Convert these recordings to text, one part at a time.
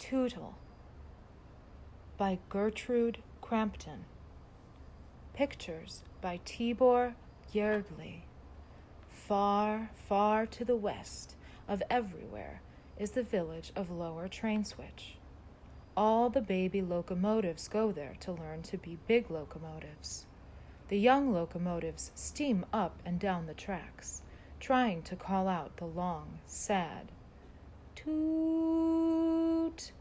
Tootle by Gertrude Crampton. Pictures by Tibor Gergely. Far, far to the west of everywhere is the village of Lower Train Switch. All the baby locomotives go there to learn to be big locomotives. The young locomotives steam up and down the tracks, trying to call out the long, sad toot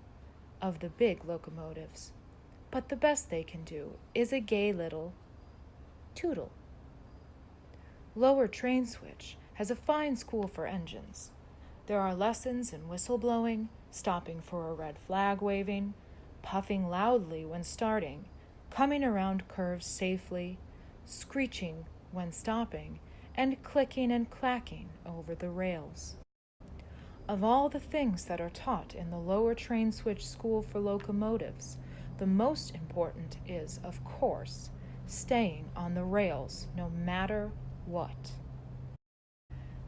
of the big locomotives. But the best they can do is a gay little Toodle. Lower Train Switch has a fine school for engines. There are lessons in whistle blowing, stopping for a red flag waving, puffing loudly when starting, coming around curves safely, screeching when stopping, and clicking and clacking over the rails. Of all the things that are taught in the Lower Train Switch School for Locomotives, the most important is, of course, staying on the rails no matter what.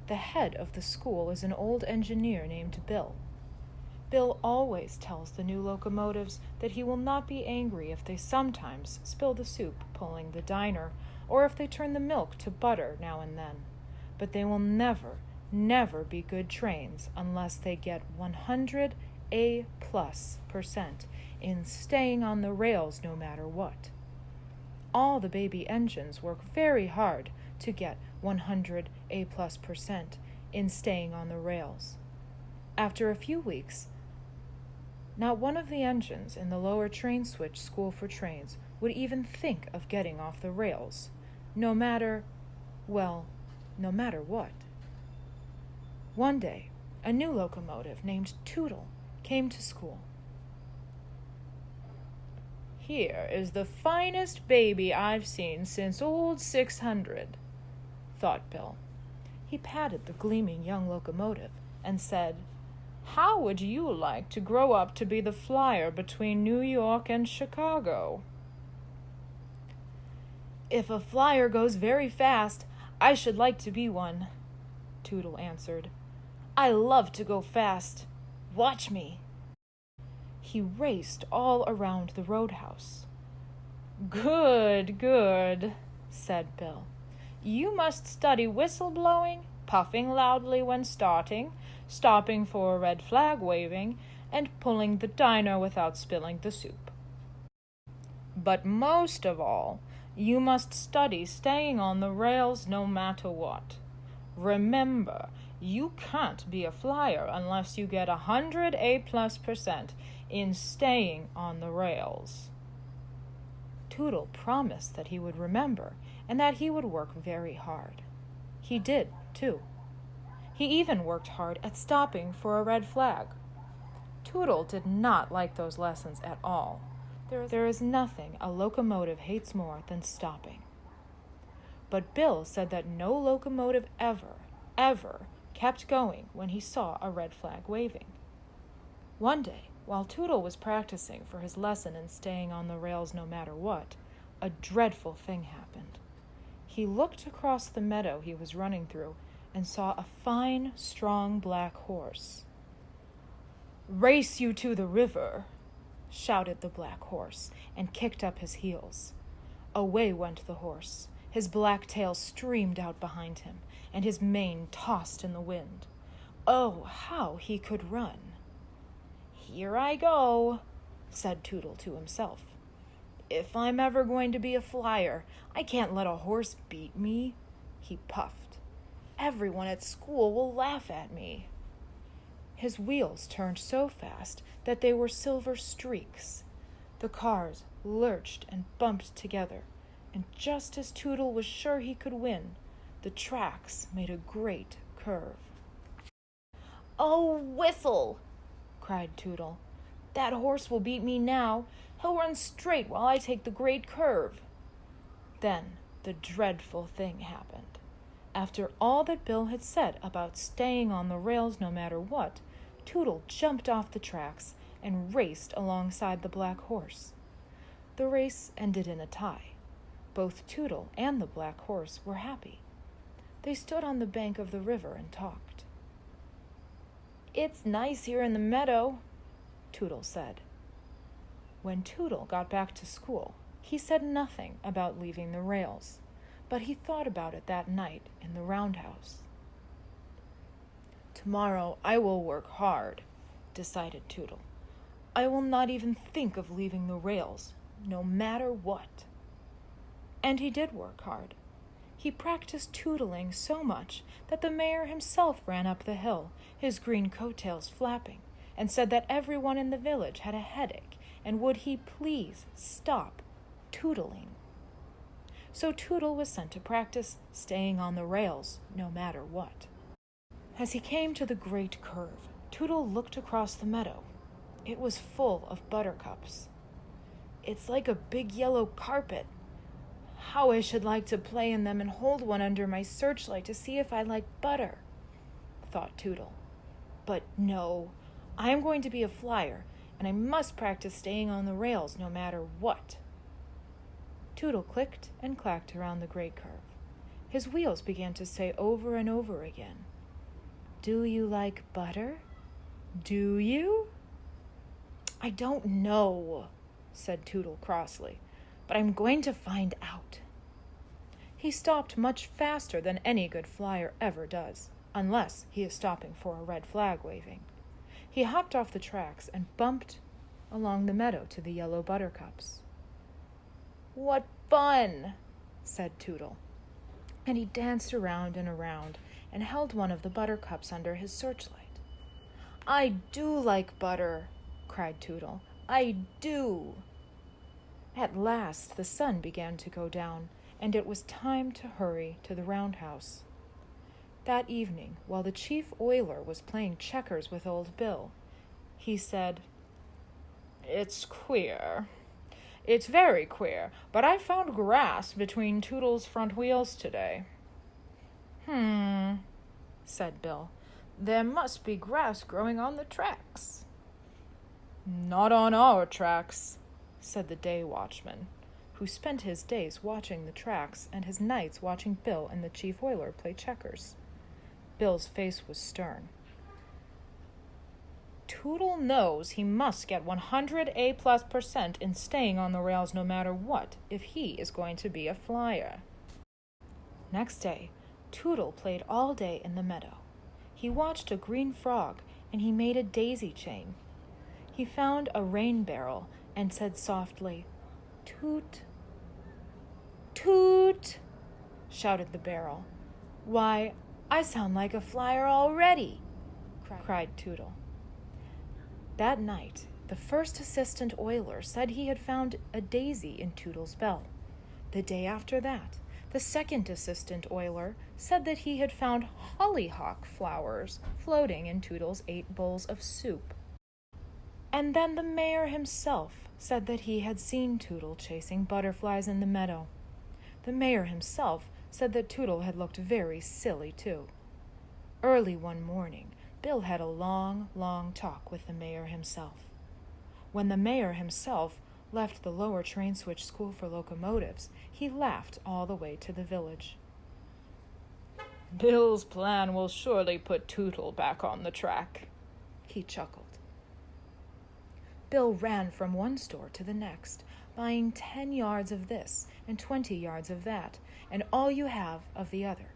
The head of the school is an old engineer named Bill. Bill always tells the new locomotives that he will not be angry if they sometimes spill the soup pulling the diner, or if they turn the milk to butter now and then. But they will never be good trains unless they get 100 A+% in staying on the rails no matter what. All the baby engines work very hard to get 100 A+% in staying on the rails. After a few weeks, not one of the engines in the Lower Train Switch School for Trains would even think of getting off the rails, no matter what. One day, a new locomotive named Tootle came to school. "Here is the finest baby I've seen since old 600, thought Bill. He patted the gleaming young locomotive and said, "How would you like to grow up to be the flyer between New York and Chicago?" "If a flyer goes very fast, I should like to be one," Toodle answered. "I love to go fast. Watch me." He raced all around the roadhouse. Good, said Bill. "You must study whistle blowing, puffing loudly when starting, stopping for a red flag waving, and pulling the diner without spilling the soup. But most of all, you must study staying on the rails no matter what. Remember, you can't be a flyer unless you get 100 A+% in staying on the rails." Toodle promised that he would remember and that he would work very hard. He did, too. He even worked hard at stopping for a red flag. Toodle did not like those lessons at all. There is nothing a locomotive hates more than stopping. But Bill said that no locomotive ever kept going when he saw a red flag waving. One day, while Toodle was practicing for his lesson in staying on the rails no matter what, a dreadful thing happened. He looked across the meadow he was running through and saw a fine, strong black horse. "Race you to the river," shouted the black horse, and kicked up his heels. Away went the horse. His black tail streamed out behind him, and his mane tossed in the wind. Oh, how he could run! "Here I go," said Toodle to himself. "If I'm ever going to be a flyer, I can't let a horse beat me," he puffed. "Everyone at school will laugh at me." His wheels turned so fast that they were silver streaks. The cars lurched and bumped together, and just as Toodle was sure he could win, the tracks made a great curve. "Oh, whistle!" cried Toodle. "That horse will beat me now. He'll run straight while I take the great curve." Then the dreadful thing happened. After all that Bill had said about staying on the rails no matter what, Toodle jumped off the tracks and raced alongside the black horse. The race ended in a tie. Both Toodle and the black horse were happy. They stood on the bank of the river and talked. "It's nice here in the meadow," Tootle said. When Tootle got back to school, he said nothing about leaving the rails, but he thought about it that night in the roundhouse. Tomorrow I will work hard, decided Tootle. I will not even think of leaving the rails, no matter what. And he did work hard. He practiced tootling so much that the mayor himself ran up the hill, his green coattails flapping, and said that everyone in the village had a headache, and would he please stop tootling. So Tootle was sent to practice staying on the rails, no matter what. As he came to the great curve, Tootle looked across the meadow. It was full of buttercups. It's like a big yellow carpet. How I should like to play in them and hold one under my searchlight to see if I like butter, thought Tootle. But no, I am going to be a flyer, and I must practice staying on the rails no matter what. Tootle clicked and clacked around the great curve. His wheels began to say over and over again, "Do you like butter? Do you?" "I don't know," said Tootle crossly, "but I'm going to find out." He stopped much faster than any good flyer ever does, unless he is stopping for a red flag waving. He hopped off the tracks and bumped along the meadow to the yellow buttercups. "What fun!" said Tootle, and he danced around and around and held one of the buttercups under his searchlight. "I do like butter," cried Tootle. "I do." At last the sun began to go down, and it was time to hurry to the roundhouse. That evening, while the chief oiler was playing checkers with old Bill, he said, "It's queer. It's very queer, but I found grass between Toodle's front wheels today." Said Bill. "There must be grass growing on the tracks." "Not on our tracks," said the day watchman, who spent his days watching the tracks and his nights watching Bill and the chief oiler play checkers. Bill's face was stern. "Tootle knows he must get 100 A+% in staying on the rails no matter what if he is going to be a flyer." Next day, Tootle played all day in the meadow. He watched a green frog, and he made a daisy chain. He found a rain barrel and said softly, "Toot, toot," shouted the barrel. "Why, I sound like a flyer already," cried Tootle. That night, the first assistant oiler said he had found a daisy in Tootle's bell. The day after that, the second assistant oiler said that he had found hollyhock flowers floating in Tootle's 8 bowls of soup. And then the mayor himself said that he had seen Tootle chasing butterflies in the meadow. The mayor himself said that Tootle had looked very silly, too. Early one morning, Bill had a long, long talk with the mayor himself. When the mayor himself left the lower train switch school for locomotives, he laughed all the way to the village. "Bill's plan will surely put Tootle back on the track," he chuckled. Bill ran from one store to the next, buying 10 yards of this and 20 yards of that, and all you have of the other.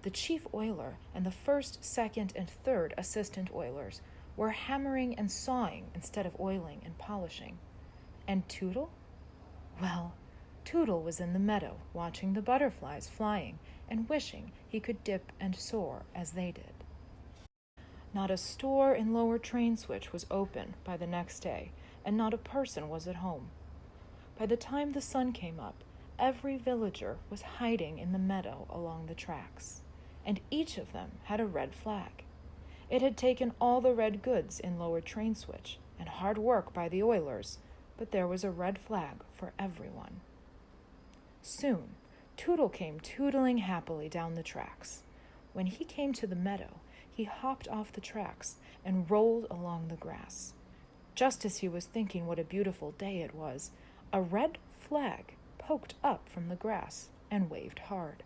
The chief oiler and the first, second, and third assistant oilers were hammering and sawing instead of oiling and polishing. And Tootle? Well, Tootle was in the meadow watching the butterflies flying and wishing he could dip and soar as they did. Not a store in Lower Train Switch was open by the next day, and not a person was at home. By the time the sun came up, every villager was hiding in the meadow along the tracks, and each of them had a red flag. It had taken all the red goods in Lower Train Switch and hard work by the oilers, but there was a red flag for everyone. Soon, Tootle came tootling happily down the tracks. When he came to the meadow, he hopped off the tracks and rolled along the grass. Just as he was thinking what a beautiful day it was, a red flag poked up from the grass and waved hard.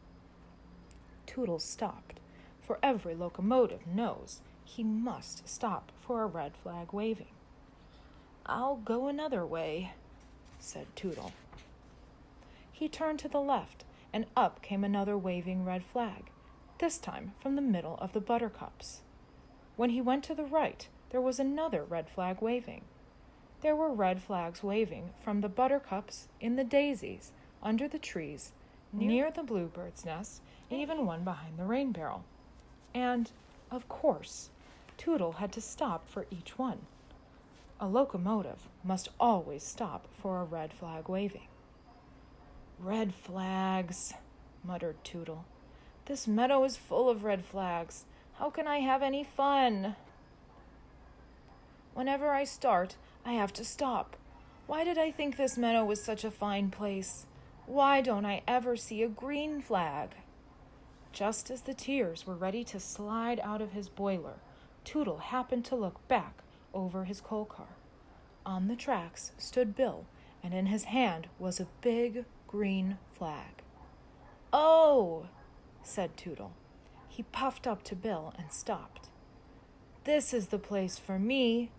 Tootle stopped, for every locomotive knows he must stop for a red flag waving. "I'll go another way," said Tootle. He turned to the left, and up came another waving red flag, this time from the middle of the buttercups. When he went to the right, there was another red flag waving. There were red flags waving from the buttercups, in the daisies, under the trees, near the bluebird's nest, and even one behind the rain barrel. And, of course, Toodle had to stop for each one. A locomotive must always stop for a red flag waving. "Red flags," muttered Toodle. "This meadow is full of red flags. How can I have any fun? Whenever I start, I have to stop. Why did I think this meadow was such a fine place? Why don't I ever see a green flag?" Just as the tears were ready to slide out of his boiler, Tootle happened to look back over his coal car. On the tracks stood Bill, and in his hand was a big green flag. "Oh!" said Tootle. He puffed up to Bill and stopped. "This is the place for me,"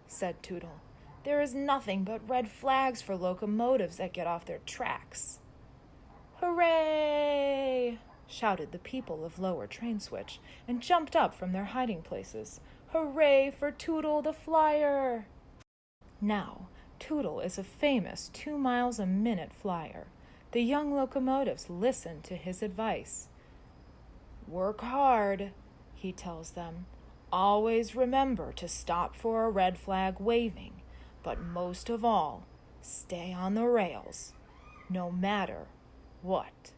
said Tootle. "There is nothing but red flags for locomotives that get off their tracks." "Hooray!" shouted the people of Lower Train Switch, and jumped up from their hiding places. "Hooray for Tootle the Flyer!" Now, Tootle is a famous 2 miles a minute flyer. The young locomotives listen to his advice. "Work hard," he tells them. "Always remember to stop for a red flag waving, but most of all, stay on the rails, no matter what."